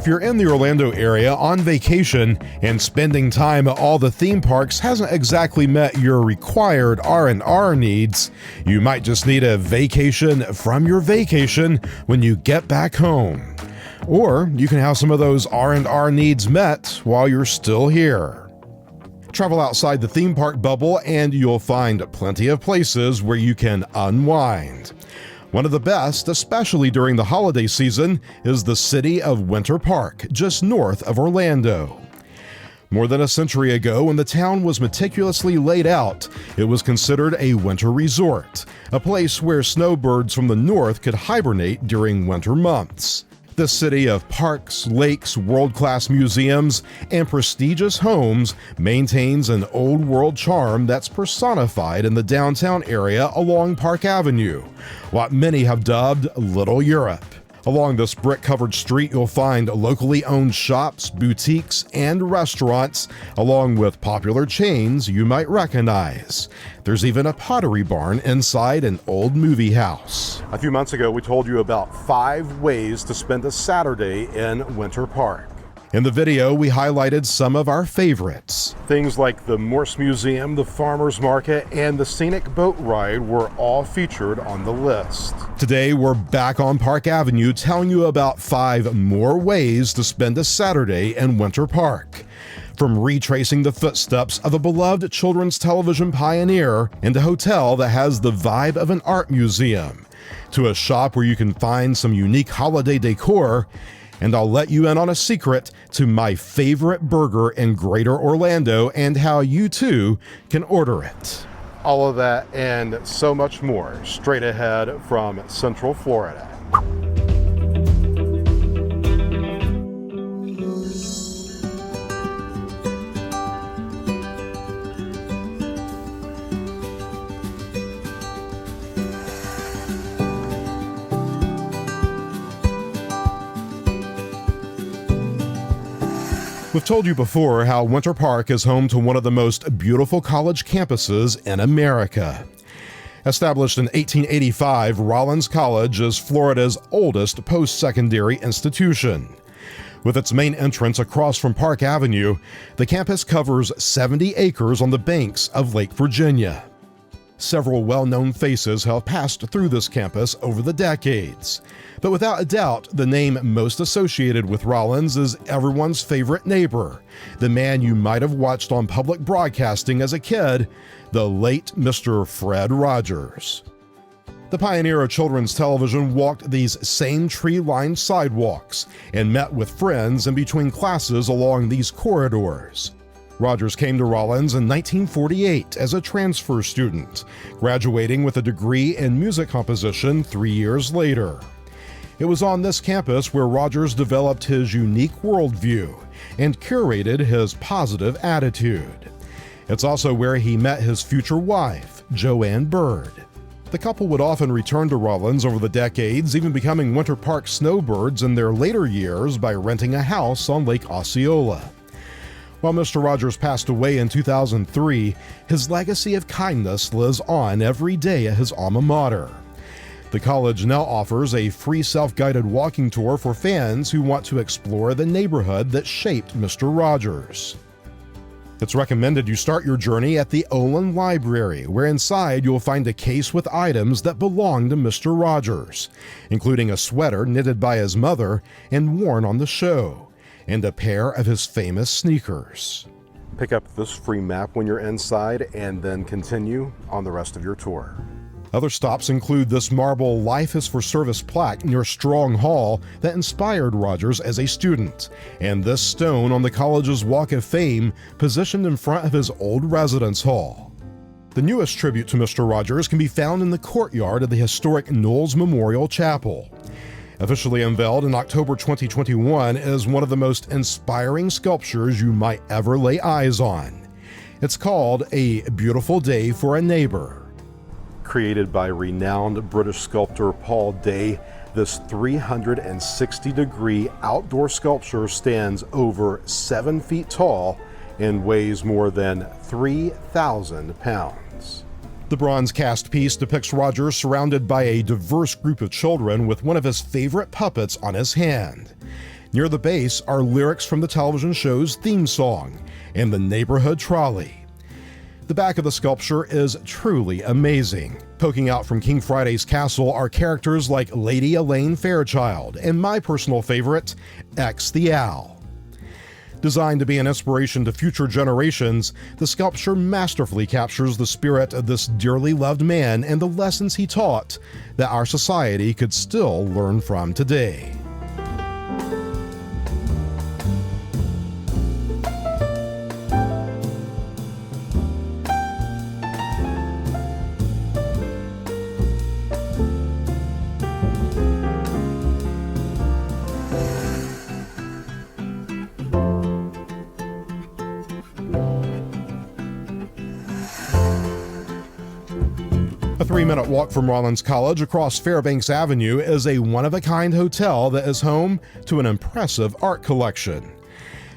If you're in the Orlando area on vacation and spending time at all the theme parks hasn't exactly met your required R&R needs, you might just need a vacation from your vacation when you get back home. Or you can have some of those R&R needs met while you're still here. Travel outside the theme park bubble and you'll find plenty of places where you can unwind. One of the best, especially during the holiday season, is the city of Winter Park, just north of Orlando. More than a century ago, when the town was meticulously laid out, it was considered a winter resort, a place where snowbirds from the north could hibernate during winter months. The city of parks, lakes, world-class museums, and prestigious homes maintains an old-world charm that's personified in the downtown area along Park Avenue, what many have dubbed Little Europe. Along this brick-covered street, you'll find locally owned shops, boutiques, and restaurants, along with popular chains you might recognize. There's even a pottery barn inside an old movie house. A few months ago, we told you about 5 ways to spend a Saturday in Winter Park. In the video, we highlighted some of our favorites. Things like the Morse Museum, the Farmers Market, and the scenic boat ride were all featured on the list. Today, we're back on Park Avenue telling you about 5 more ways to spend a Saturday in Winter Park. From retracing the footsteps of a beloved children's television pioneer and a hotel that has the vibe of an art museum, to a shop where you can find some unique holiday decor, and I'll let you in on a secret to my favorite burger in Greater Orlando and how you too can order it. All of that and so much more straight ahead from Central Florida. We've told you before how Winter Park is home to one of the most beautiful college campuses in America. Established in 1885, Rollins College is Florida's oldest post-secondary institution. With its main entrance across from Park Avenue, the campus covers 70 acres on the banks of Lake Virginia. Several well-known faces have passed through this campus over the decades. But without a doubt, the name most associated with Rollins is everyone's favorite neighbor, the man you might have watched on public broadcasting as a kid, the late Mr. Fred Rogers. The pioneer of children's television walked these same tree-lined sidewalks and met with friends in between classes along these corridors. Rogers came to Rollins in 1948 as a transfer student, graduating with a degree in music composition 3 years later. It was on this campus where Rogers developed his unique worldview and curated his positive attitude. It's also where he met his future wife, Joanne Bird. The couple would often return to Rollins over the decades, even becoming Winter Park snowbirds in their later years by renting a house on Lake Osceola. While Mr. Rogers passed away in 2003, his legacy of kindness lives on every day at his alma mater. The college now offers a free self-guided walking tour for fans who want to explore the neighborhood that shaped Mr. Rogers. It's recommended you start your journey at the Olin Library, where inside you'll find a case with items that belong to Mr. Rogers, including a sweater knitted by his mother and worn on the show, and a pair of his famous sneakers. Pick up this free map when you're inside and then continue on the rest of your tour. Other stops include this marble Life is for Service plaque near Strong Hall that inspired Rogers as a student, and this stone on the college's Walk of Fame positioned in front of his old residence hall. The newest tribute to Mr. Rogers can be found in the courtyard of the historic Knowles Memorial Chapel. Officially unveiled in October 2021, it is one of the most inspiring sculptures you might ever lay eyes on. It's called A Beautiful Day for a Neighbor. Created by renowned British sculptor Paul Day, this 360-degree outdoor sculpture stands over 7 feet tall and weighs more than 3,000 pounds. The bronze cast piece depicts Rogers surrounded by a diverse group of children with one of his favorite puppets on his hand. Near the base are lyrics from the television show's theme song and the neighborhood trolley. The back of the sculpture is truly amazing. Poking out from King Friday's castle are characters like Lady Elaine Fairchild and my personal favorite, X the Owl. Designed to be an inspiration to future generations, the sculpture masterfully captures the spirit of this dearly loved man and the lessons he taught that our society could still learn from today. A 3-minute walk from Rollins College across Fairbanks Avenue is a one-of-a-kind hotel that is home to an impressive art collection.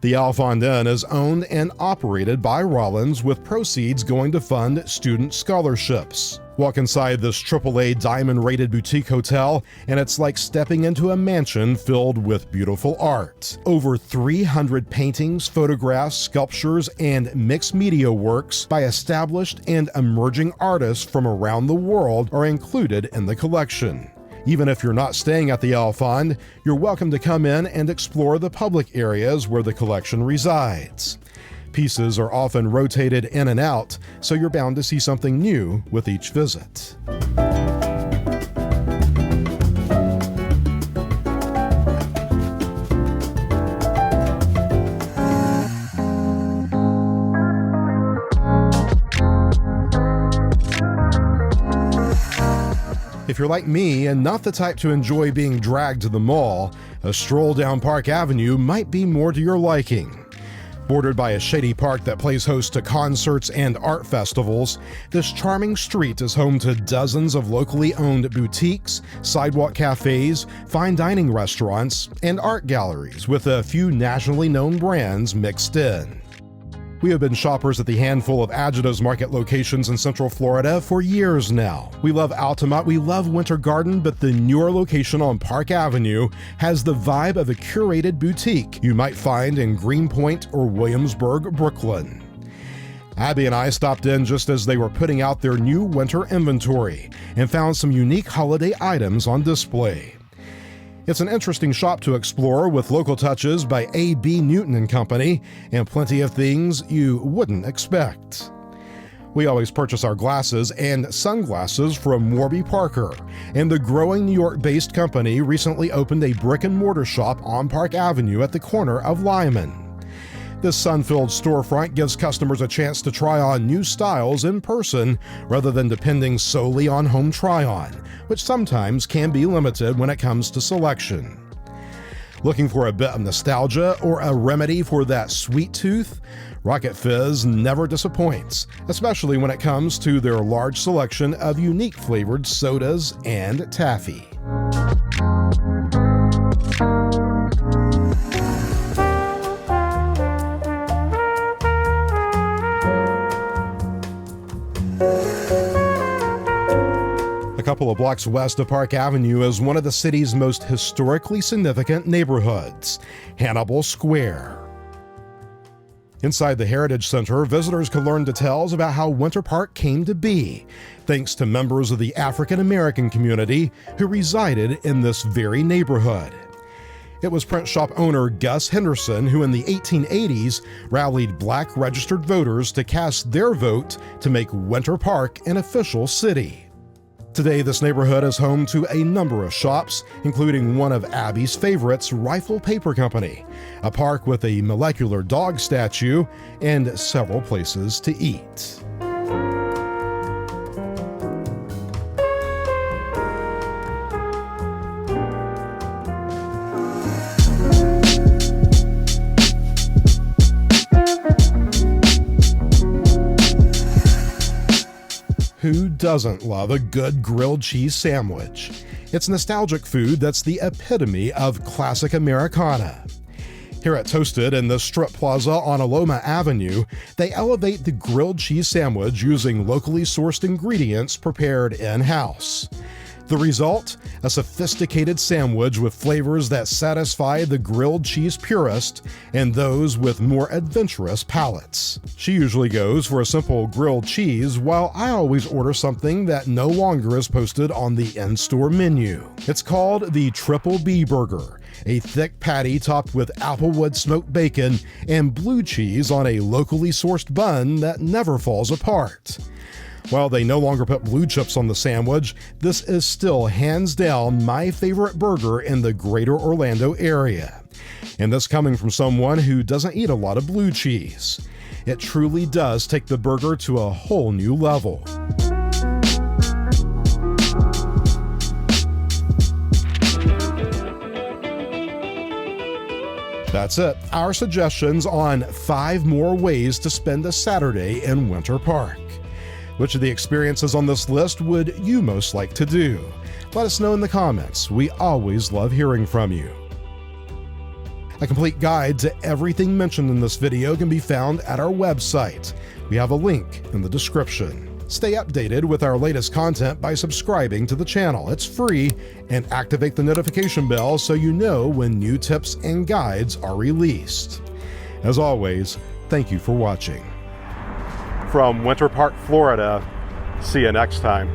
The Alfond Inn is owned and operated by Rollins, with proceeds going to fund student scholarships. Walk inside this AAA diamond-rated boutique hotel, and it's like stepping into a mansion filled with beautiful art. Over 300 paintings, photographs, sculptures, and mixed media works by established and emerging artists from around the world are included in the collection. Even if you're not staying at the Alfond, you're welcome to come in and explore the public areas where the collection resides. Pieces are often rotated in and out, so you're bound to see something new with each visit. If you're like me and not the type to enjoy being dragged to the mall, a stroll down Park Avenue might be more to your liking. Bordered by a shady park that plays host to concerts and art festivals, this charming street is home to dozens of locally owned boutiques, sidewalk cafes, fine dining restaurants, and art galleries with a few nationally known brands mixed in. We have been shoppers at the handful of Adjectives market locations in Central Florida for years now. We love Altamont, we love Winter Garden, but the newer location on Park Avenue has the vibe of a curated boutique you might find in Greenpoint or Williamsburg, Brooklyn. Abby and I stopped in just as they were putting out their new winter inventory and found some unique holiday items on display. It's an interesting shop to explore with local touches by A.B. Newton & Company and plenty of things you wouldn't expect. We always purchase our glasses and sunglasses from Warby Parker, and the growing New York-based company recently opened a brick-and-mortar shop on Park Avenue at the corner of Lyman. This sun-filled storefront gives customers a chance to try on new styles in person rather than depending solely on home try-on, which sometimes can be limited when it comes to selection. Looking for a bit of nostalgia or a remedy for that sweet tooth? Rocket Fizz never disappoints, especially when it comes to their large selection of unique flavored sodas and taffy. A couple of blocks west of Park Avenue is one of the city's most historically significant neighborhoods, Hannibal Square. Inside the Heritage Center, visitors can learn details about how Winter Park came to be, thanks to members of the African American community who resided in this very neighborhood. It was print shop owner Gus Henderson who in the 1880s rallied black registered voters to cast their vote to make Winter Park an official city. Today, this neighborhood is home to a number of shops, including one of Abby's favorites, Rifle Paper Company, a park with a molecular dog statue, and several places to eat. Who doesn't love a good grilled cheese sandwich? It's nostalgic food that's the epitome of classic Americana. Here at Toasted in the Strip Plaza on Aloma Avenue, they elevate the grilled cheese sandwich using locally sourced ingredients prepared in-house. The result? A sophisticated sandwich with flavors that satisfy the grilled cheese purist and those with more adventurous palates. She usually goes for a simple grilled cheese, while I always order something that no longer is posted on the in-store menu. It's called the Triple B Burger, a thick patty topped with applewood smoked bacon and blue cheese on a locally sourced bun that never falls apart. While they no longer put blue chips on the sandwich, this is still hands down my favorite burger in the greater Orlando area. And this coming from someone who doesn't eat a lot of blue cheese. It truly does take the burger to a whole new level. That's it, our suggestions on 5 more ways to spend a Saturday in Winter Park. Which of the experiences on this list would you most like to do? Let us know in the comments. We always love hearing from you. A complete guide to everything mentioned in this video can be found at our website. We have a link in the description. Stay updated with our latest content by subscribing to the channel. It's free, and activate the notification bell so you know when new tips and guides are released. As always, thank you for watching. From Winter Park, Florida, see you next time.